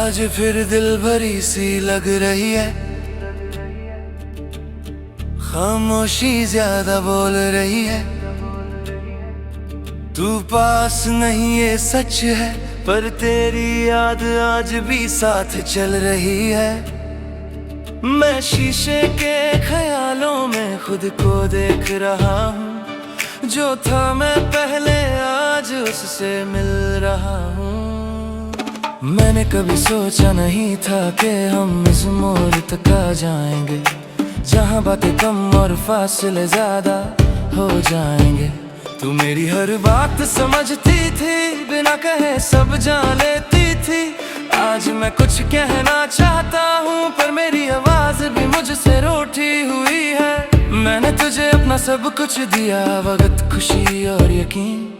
आज फिर दिल भरी सी लग रही है, खामोशी ज्यादा बोल रही है। तू पास नहीं ये सच है, पर तेरी याद आज भी साथ चल रही है। मैं शीशे के ख्यालों में खुद को देख रहा हूँ, जो था मैं पहले आज उससे मिल रहा हूँ। मैंने कभी सोचा नहीं था कि हम इस मोड़ तक आ जाएंगे, जहाँ बातें कम और फासले ज्यादा हो जाएंगे। तू मेरी हर बात समझती थी, बिना कहे सब जान लेती थी। आज मैं कुछ कहना चाहता हूँ, पर मेरी आवाज भी मुझसे रूठी हुई है। मैंने तुझे अपना सब कुछ दिया, वक्त, खुशी और यकीन,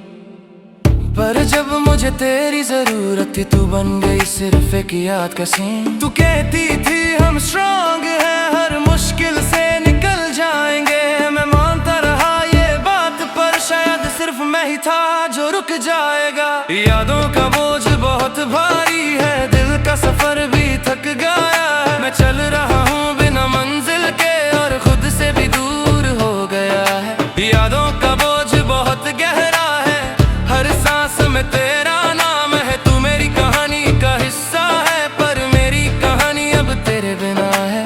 पर जब मुझे तेरी जरूरत थी, तू बन गई सिर्फ एक याद का सीन। तू कहती थी हम स्ट्रॉन्ग हैं, हर मुश्किल से निकल जाएंगे। मैं मानता रहा ये बात, पर शायद सिर्फ मैं ही था जो रुक जाएगा। यादों का बोझ बहुत भारी है, दिल का सफर भी थक गया है। मैं चल रहा हूँ बिना मंजिल के, और खुद से भी दूर हो गया है। यादों का बोझ बहुत गहरा है, हर सांस में तेरा नाम है। तू मेरी कहानी का हिस्सा है, पर मेरी कहानी अब तेरे बिना है।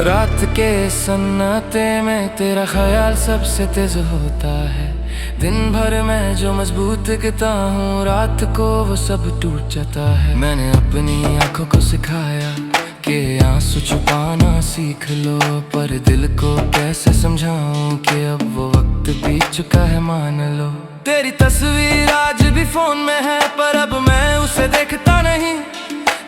रात के सन्नाटे में तेरा ख्याल सबसे तेज होता है। दिन भर मैं जो मजबूत दिखता हूँ, रात को वो सब टूट जाता है। मैंने अपनी आंखों को सिखाया कि आंसू छुपाना सीख लो, पर दिल को कैसे समझाऊं कि अब वो वक्त बीत चुका है, मान लो। तेरी तस्वीर आज भी फोन में है, पर अब मैं उसे देखता नहीं।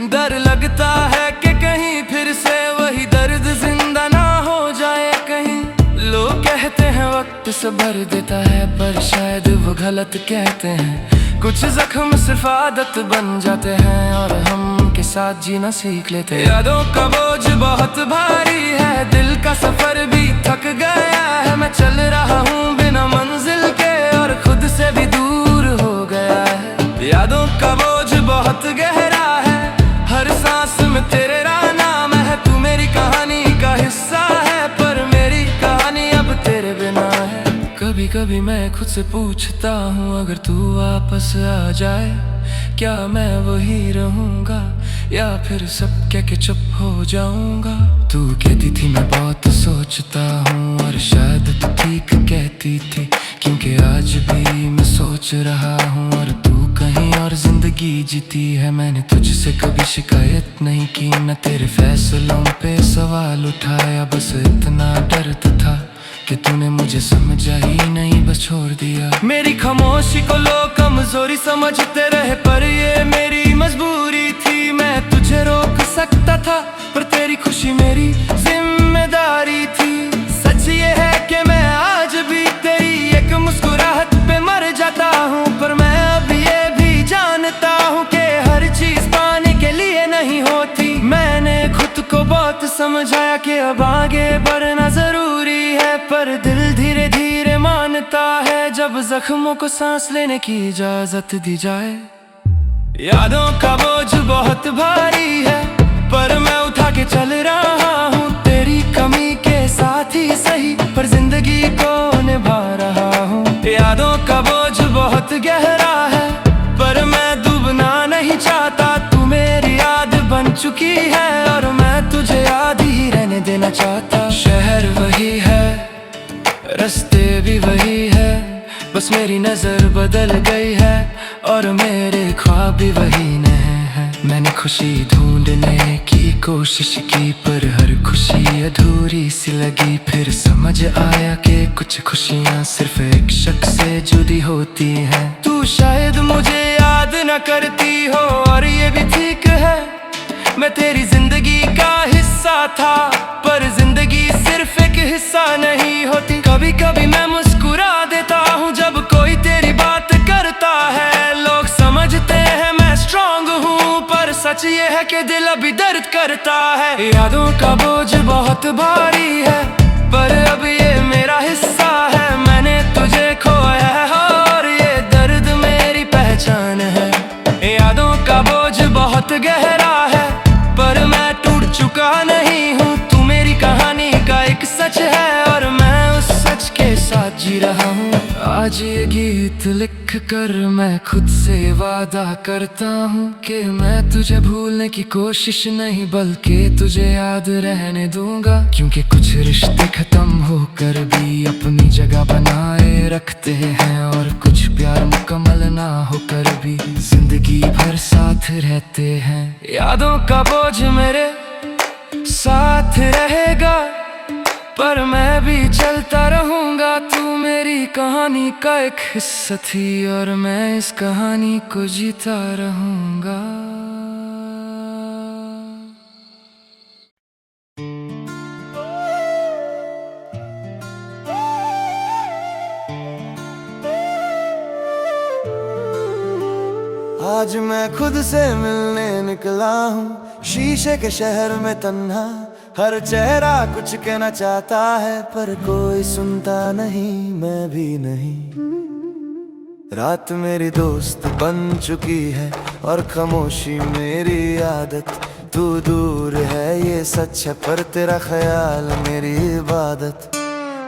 डर लगता है कि कहीं फिर से वही दर्द जिंदा ना हो जाए कहीं। लोग कहते हैं वक्त से भर देता है, पर शायद वो गलत कहते हैं। कुछ जख्म सिर्फ आदत बन जाते हैं, और हम के साथ जीना सीख लेते हैं। यादों का बोझ बहुत भारी है, दिल का सफर भी थक गया है। मैं चल रहा हूँ बिना मंजिल के, और खुद से भी दूर हो गया है। यादों का बोझ बहुत गहरा है, हर सांस में तेरा नाम है। तू मेरी कहानी का हिस्सा है, पर मेरी कहानी अब तेरे बिना है। कभी कभी मैं खुद से पूछता हूँ, अगर तू वापस आ जाए, क्या मैं वही रहूँगा, या फिर सब कह के चुप हो जाऊँगा। तू कहती थी मैं बहुत सोचता हूँ, और शायद तू ठीक कहती थी, क्योंकि आज भी मैं सोच रहा हूँ, और तू कहीं और जिंदगी जीती है। मैंने तुझसे कभी शिकायत नहीं की, न तेरे फैसलों पे सवाल उठाया। बस इतना डरता था कि तूने मुझे समझा ही नहीं, बस छोड़ दिया। मेरी खामोशी को लोग कमजोरी समझते रहे, पर ये मेरी मजबूरी थी। मैं तुझे रोक सकता था, पर तेरी खुशी मेरी जिम्मेदारी थी। सच ये है कि मैं आज भी तेरी एक मुस्कुराहट पे मर जाता हूँ, पर मैं अब ये भी जानता हूँ कि हर चीज पाने के लिए नहीं होती। मैंने खुद को बहुत समझाया कि अब आगे बढ़ना जरूरी है, पर दिल धीरे धीरे मानता है, जब जख्मों को सांस लेने की इजाजत दी जाए। यादों का बोझ बहुत भारी है, पर मैं उठा के चल रहा हूँ। तेरी कमी के साथ ही सही, पर जिंदगी को निभा रहा हूँ। यादों का बोझ बहुत गहरा है, पर मैं डूबना नहीं चाहता। तू मेरी याद बन चुकी है, और मैं तुझे याद ही रहने देना चाहता। शहर वही है, रास्ते भी वही है, बस मेरी नजर बदल गई है, और मेरे ख्वाब भी वही नहीं है। मैंने खुशी ढूंढने की कोशिश की, पर हर खुशी अधूरी सी लगी। फिर समझ आया कि कुछ खुशियाँ सिर्फ एक शख्स से जुड़ी होती हैं। तू शायद मुझे याद न करती हो, और ये भी ठीक है। मैं तेरी जिंदगी का हिस्सा था, पर जिंदगी सिर्फ एक हिस्सा नहीं होती। कभी कभी मैं मुस्कुरा देता हूँ जब कोई तेरी बात करता है। लोग समझते हैं मैं स्ट्रांग हूँ, पर सच ये है कि दिल अभी दर्द करता है। यादों का बोझ बहुत भारी है, पर अब ये मेरा हिस्सा है, मैंने तुझे खोया है और ये दर्द मेरी पहचान है। यादों का बोझ बहुत गहरा है, पर मैं टूट चुका नहीं हूँ। तू मेरी कहानी का एक सच है और मैं उस सच के साथ जी रहा हूँ। आज ये गीत लिख कर मैं खुद से वादा करता हूँ कि मैं तुझे भूलने की कोशिश नहीं बल्कि तुझे याद रहने दूंगा। क्योंकि कुछ रिश्ते खत्म होकर भी अपनी जगह बनाए रखते हैं, और कुछ प्यार मुकम्मल ना होकर भी जिंदगी भर साथ रहते हैं। यादों का बोझ मेरे साथ रहेगा, पर मैं भी चलता रहूंगा। तू मेरी कहानी का एक हिस्सा थी और मैं इस कहानी को जीता रहूंगा। आज मैं खुद से मिलने निकला हूँ, शीशे के शहर में तन्हा। हर चेहरा कुछ कहना चाहता है, पर कोई सुनता नहीं, मैं भी नहीं। रात मेरी दोस्त बन चुकी है और खामोशी मेरी आदत। तू दूर है ये सच है, पर तेरा ख्याल मेरी इबादत।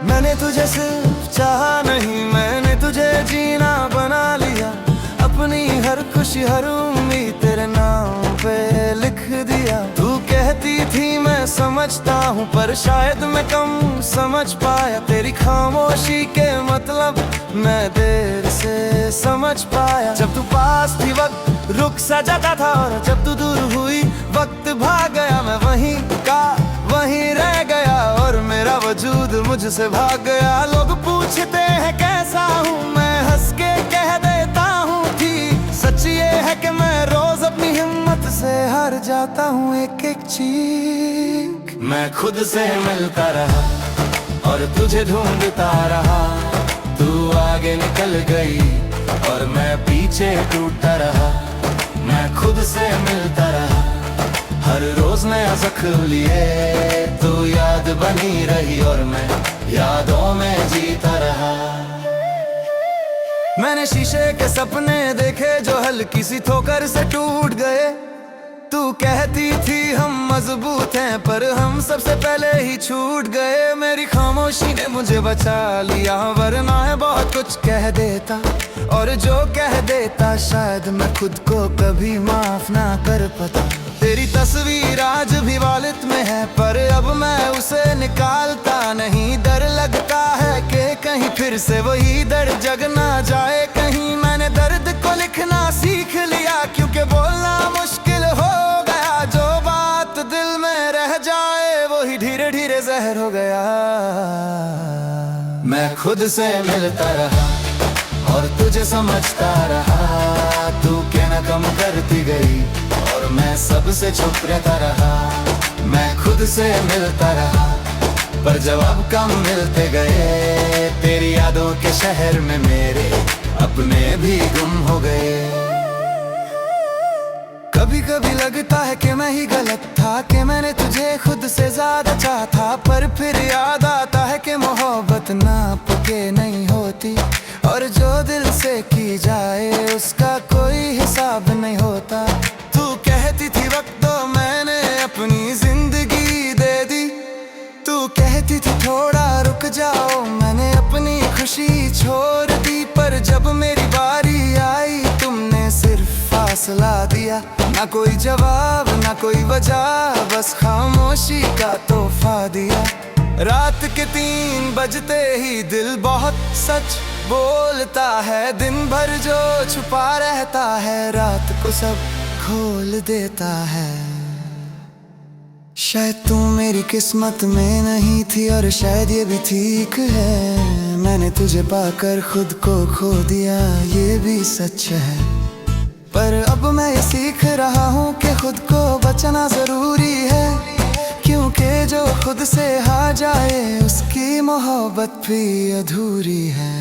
मैंने तुझे सिर्फ चाहा नहीं, मैंने तुझे जीना बना लिया। अपनी हर खुशी हर उम्मीद तेरे नाम पे लिख दिया। तू कहती थी मैं समझता हूँ, पर शायद मैं कम समझ पाया। तेरी खामोशी के मतलब मैं देर से समझ पाया। जब तू पास थी वक्त रुक सा जाता था, और जब तू दूर हुई वक्त भाग गया। मैं वहीं का वहीं रह गया और मेरा वजूद मुझसे भाग गया। लोग पूछते हैं कैसा हूँ, मैं हंस के कह देता हूँ थी। सच ये है कि मैं रोज अपनी हिम्मत से हार जाता हूँ एक एक चीख। मैं खुद से मिलता रहा और तुझे ढूंढता रहा। तू आगे निकल गई और मैं पीछे टूटता रहा। मैं खुद से मिलता रहा, हर रोज नया जख्म लिए। तू याद बनी रही और मैं यादों में जीता रहा। मैंने शीशे के सपने देखे जो हल्की सी ठोकर से टूट गए। तू कहती थी हम मजबूत हैं, पर हम सबसे पहले ही छूट गए। मेरी खामोशी ने मुझे बचा लिया, वरना है बहुत कुछ कह देता। और जो कह देता शायद मैं खुद को कभी माफ ना कर पाता। तेरी तस्वीर आज भी वालिद में है, पर अब मैं उसे निकालता नहीं। डर लगता है कि कहीं फिर से वही दर्द जग ना जाए कहीं। मैंने दर्द को लिखना सीख लिया, क्योंकि बोलना मुश्किल हो गया। जो बात दिल में रह जाए वही धीरे धीरे जहर हो गया। मैं खुद से मिलता रहा और तुझे समझता रहा। तू कहना कम करती गई और मैं सबसे छुप रहता रहा। मैं खुद से मिलता रहा, पर जवाब कम मिलते गए। तेरी यादों के शहर में मेरे अपने भी गुम हो गए। कभी कभी लगता है कि मैं ही गलत था, कि मैंने तुझे खुद से ज्यादा चाहा था। पर फिर याद आता है कि मोहब्बत नाप के नहीं होती, और जो दिल से की जाए उसका कोई हिसाब नहीं होता। तू कहती थी वक्त दो, मैंने अपनी जिंदगी दे दी। तू कहती थी थोड़ा रुक जाओ, मैंने अपनी खुशी छोड़ दी। पर जब मेरी बारी आई तुमने सिर्फ फासला दिया। ना कोई जवाब ना कोई वजह, बस खामोशी का तोहफा दिया। रात के 3 बजते ही दिल बहुत सच बोलता है। दिन भर जो छुपा रहता है रात को सब खोल देता है। शायद तू मेरी किस्मत में नहीं थी और शायद ये भी ठीक है। मैंने तुझे पाकर खुद को खो दिया, ये भी सच है। पर अब मैं ये सीख रहा हूँ कि खुद को बचाना जरूरी है, क्योंकि जो खुद से हार जाए उसकी मोहब्बत भी अधूरी है।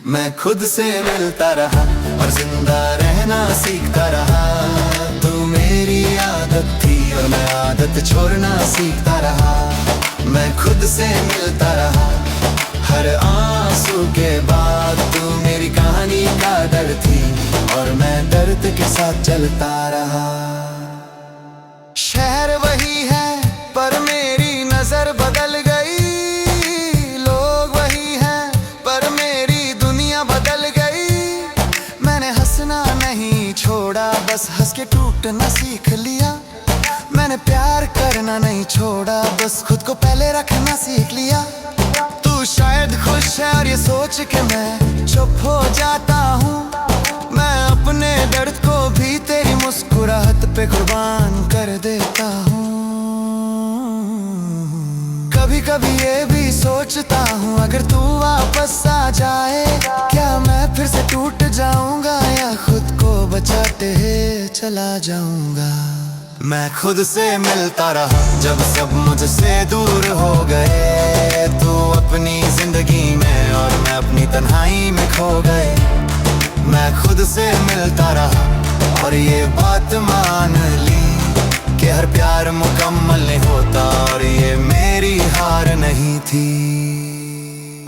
मैं खुद से मिलता रहा और जिंदा रहना सीखता रहा। तू मेरी आदत थी और मैं आदत छोड़ना सीखता रहा। मैं खुद से मिलता रहा। हर आंसू के बाद तू मेरी कहानी का डर थी, और मैं दर्द के साथ चलता रहा। शहर वही है पर मेरी नजर बदल गई, लोग वही हैं पर मेरी दुनिया बदल गई। मैंने हंसना नहीं छोड़ा, बस हंस के टूटना सीख लिया। मैंने प्यार करना नहीं छोड़ा, बस खुद को पहले रखना सीख लिया। तू शायद खुश है और ये सोच के मैं चुप हो जाता हूँ। मैं अपने दर्द को भी तेरी मुस्कुराहट पे कुर्बान कर देता हूँ। कभी कभी ये भी सोचता हूँ, अगर तू वापस आ जाए, क्या मैं फिर से टूट जाऊंगा या खुद को बचाते चला जाऊंगा। मैं खुद से मिलता रहा जब सब मुझसे दूर हो गए। तू अपनी जिंदगी में और मैं अपनी तन्हाई में खो गए। मैं खुद से मिलता रहा और ये बात मान ली कि हर प्यार मुकम्मल नहीं होता, और ये मेरी हार नहीं थी।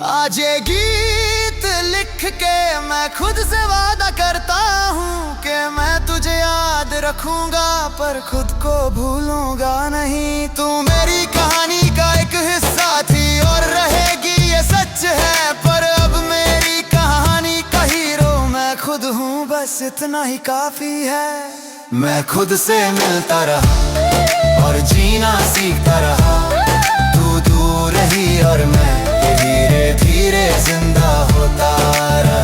आज ये गीत लिख के मैं खुद से वादा करता हूँ कि मैं तुझे याद रखूंगा पर खुद को भूलूंगा नहीं। तू मेरी कहानी का एक हिस्सा थी और रहेगी, ये सच है। पर अब मेरी कहानी का हीरो मैं खुद हूँ, बस इतना ही काफी है। मैं खुद से मिलता रहा और जीना सीखता रहा। तू दूर रही और मैं धीरे धीरे जिंदा होता रहा।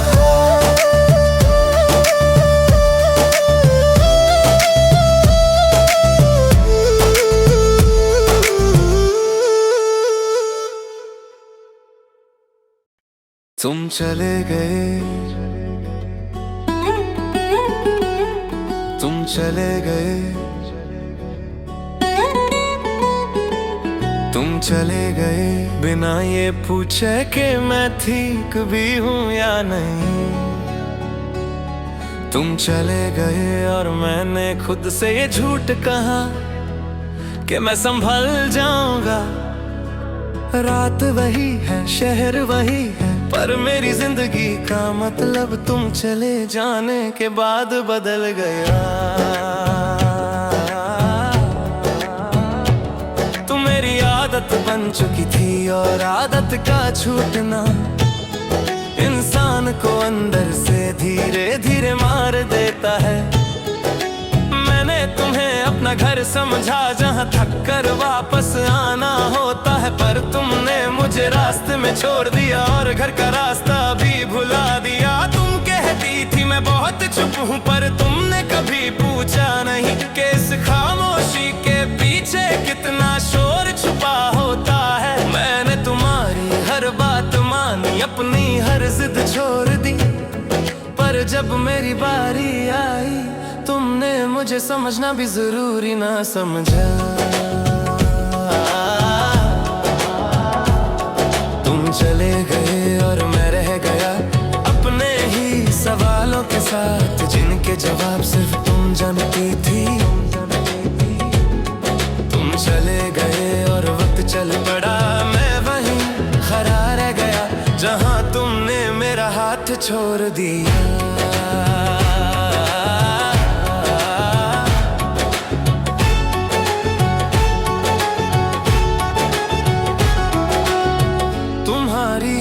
तुम चले गए, तुम चले गए, तुम चले गए बिना ये पूछे कि मैं ठीक भी हूँ या नहीं। तुम चले गए और मैंने खुद से ये झूठ कहा कि मैं संभल जाऊंगा। रात वही है, शहर वही है, पर मेरी जिंदगी का मतलब तुम चले जाने के बाद बदल गया। तुम मेरी आदत बन चुकी थी और आदत का छूटना इंसान को अंदर से धीरे धीरे मार देता है। मैंने तुम्हें अपना घर समझा जहाँ थक कर वापस आना होता है, पर तुमने मुझे रास्ते में छोड़ दिया और घर का रास्ता भी भुला दिया। तुम कहती थी मैं बहुत चुप हूँ, पर तुमने कभी पूछा नहीं कि इस खामोशी के पीछे कितना शोर छुपा होता है। मैंने तुम्हारी हर बात मानी, अपनी हर जिद छोड़ दी, पर जब मेरी बारी आई तुमने मुझे समझना भी जरूरी ना समझा। तुम चले गए और मैं रह गया अपने ही सवालों के साथ, जिनके जवाब सिर्फ तुम जानती थी। तुम चले गए और वक्त चल पड़ा, मैं वहीं खड़ा रह गया जहां तुमने मेरा हाथ छोड़ दिया।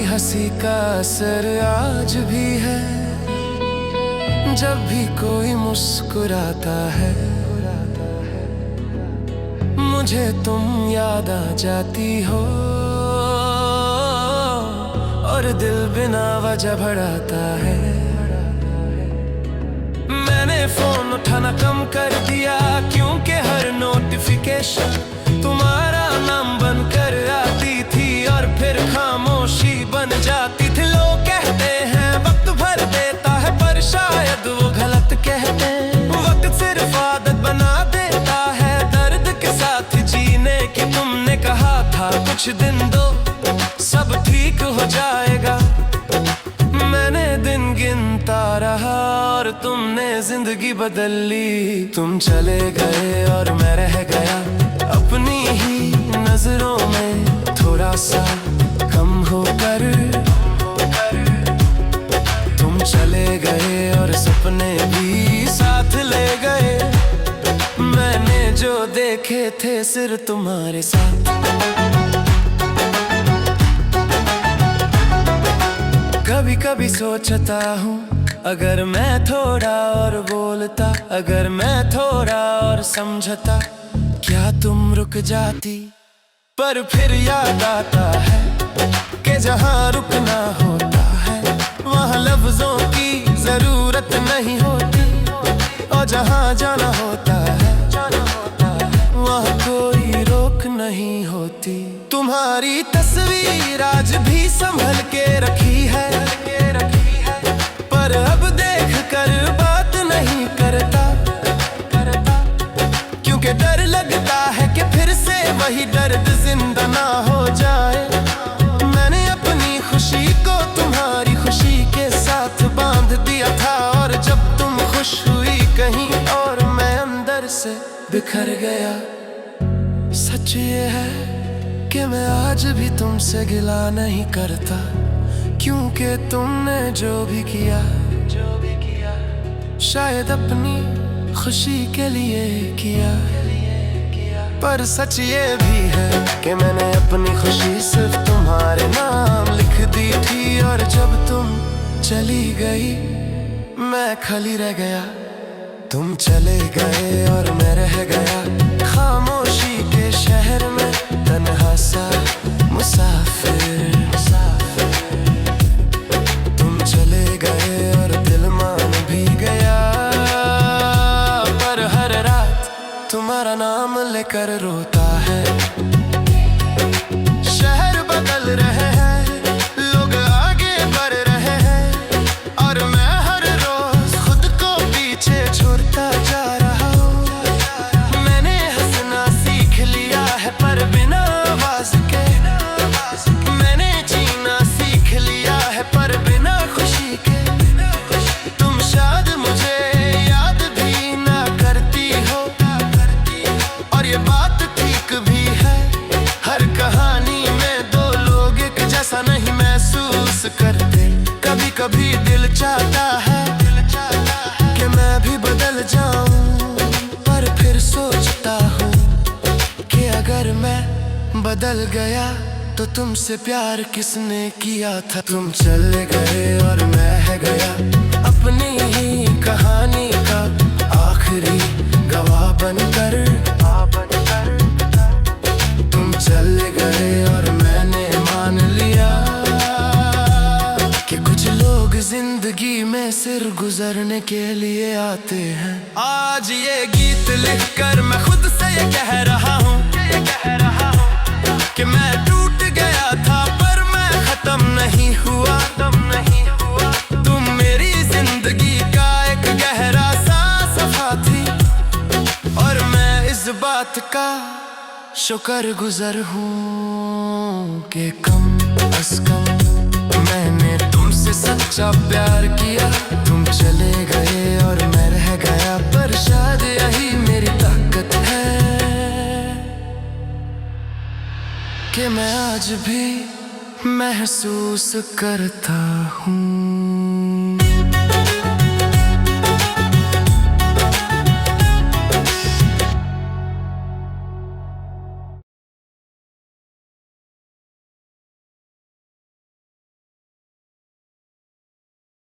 हंसी का असर आज भी है, जब भी कोई मुस्कुराता है मुझे तुम याद आ जाती हो, और दिल बिना वजह भड़ाता है। मैंने फोन उठाना कम कर दिया क्योंकि हर नोटिफिकेशन तुम्हारा नाम बनकर आती थी, और फिर खामोशी बन जाती थी। लोग कहते हैं वक्त भर देता है, पर शायद वो गलत कहते हैं। वक्त सिर्फ आदत बना देता है दर्द के साथ जीने की। तुमने कहा था कुछ दिन दो सब ठीक हो जाएगा, मैंने दिन गिनता रहा और तुमने जिंदगी बदल ली। तुम चले गए और मैं रह गया अपनी ही नजरों में, थोड़ा सा कम होकर तुम चले गए और सपने भी साथ ले गए। मैंने जो देखे थे सिर्फ तुम्हारे साथ। कभी कभी सोचता हूँ अगर मैं थोड़ा और बोलता, अगर मैं थोड़ा और समझता, क्या तुम रुक जाती। पर फिर याद आता है कि जहाँ रुकना होता है वहाँ लफ्जों की जरूरत नहीं होती, और जहाँ जाना होता है वहाँ कोई रोक नहीं होती। तुम्हारी तस्वीर आज भी संभल के रखी है, पर अब देख कर बात नहीं करता, क्योंकि डर लगता है कि फिर से वही दर्द जिंदा ना हो जाए। मैंने अपनी खुशी को तुम्हारी खुशी के साथ बांध दिया था, और जब तुम खुश हुई कहीं और मैं अंदर से बिखर गया। सच ये है कि मैं आज भी तुमसे गिला नहीं करता, क्योंकि तुमने जो भी किया शायद अपनी खुशी के लिए किया। पर सच ये भी है कि मैंने अपनी खुशी सिर्फ तुम्हारे नाम लिख दी थी, और जब तुम चली गई मैं खाली रह गया। तुम चले गए और मैं रह गया खामोशी के शहर में, तन्हा सा मुसाफिर। तुम चले गए और दिल मान भी गया, पर हर रात तुम्हारा नाम लेकर रोता है। शहर बदल रहे हैं, लोग आगे बढ़ रहे हैं, और मैं हर रोज खुद को पीछे छोड़ता जा रहा हूँ। मैंने हंसना सीख लिया है पर बिना आवाज के, मैंने जीना सीख लिया है पर बिना खुशी के। तुम शायद मुझे याद भी ना करती हो, और ये बात ठीक भी है, हर कहानी में दो लोग एक जैसा नहीं महसूस करते। कभी कभी दिल चाहता है कि मैं भी बदल जाऊं, पर फिर सोचता हूँ कि अगर मैं बदल गया तो तुमसे प्यार किसने किया था। तुम चले गए और मैं है गया अपनी ही कहानी का आखिरी गवाह बनकर। तुम चले गए और मैंने मान लिया कि कुछ लोग जिंदगी में सिर गुजरने के लिए आते हैं। आज ये गीत लिखकर मैं खुद से ये कह रहा हूँ कि मैं टूट गया था पर मैं खत्म नहीं हुआ। तुम मेरी जिंदगी का एक गहरा सा सफा थी, और मैं इस बात का शुक्रगुजार हूँ कि कम अज कम मैंने तुमसे सच्चा प्यार किया। तुम चले गए और मैं रह गया, पर शायद यही मेरी ताकत है कि मैं आज भी महसूस करता हूँ।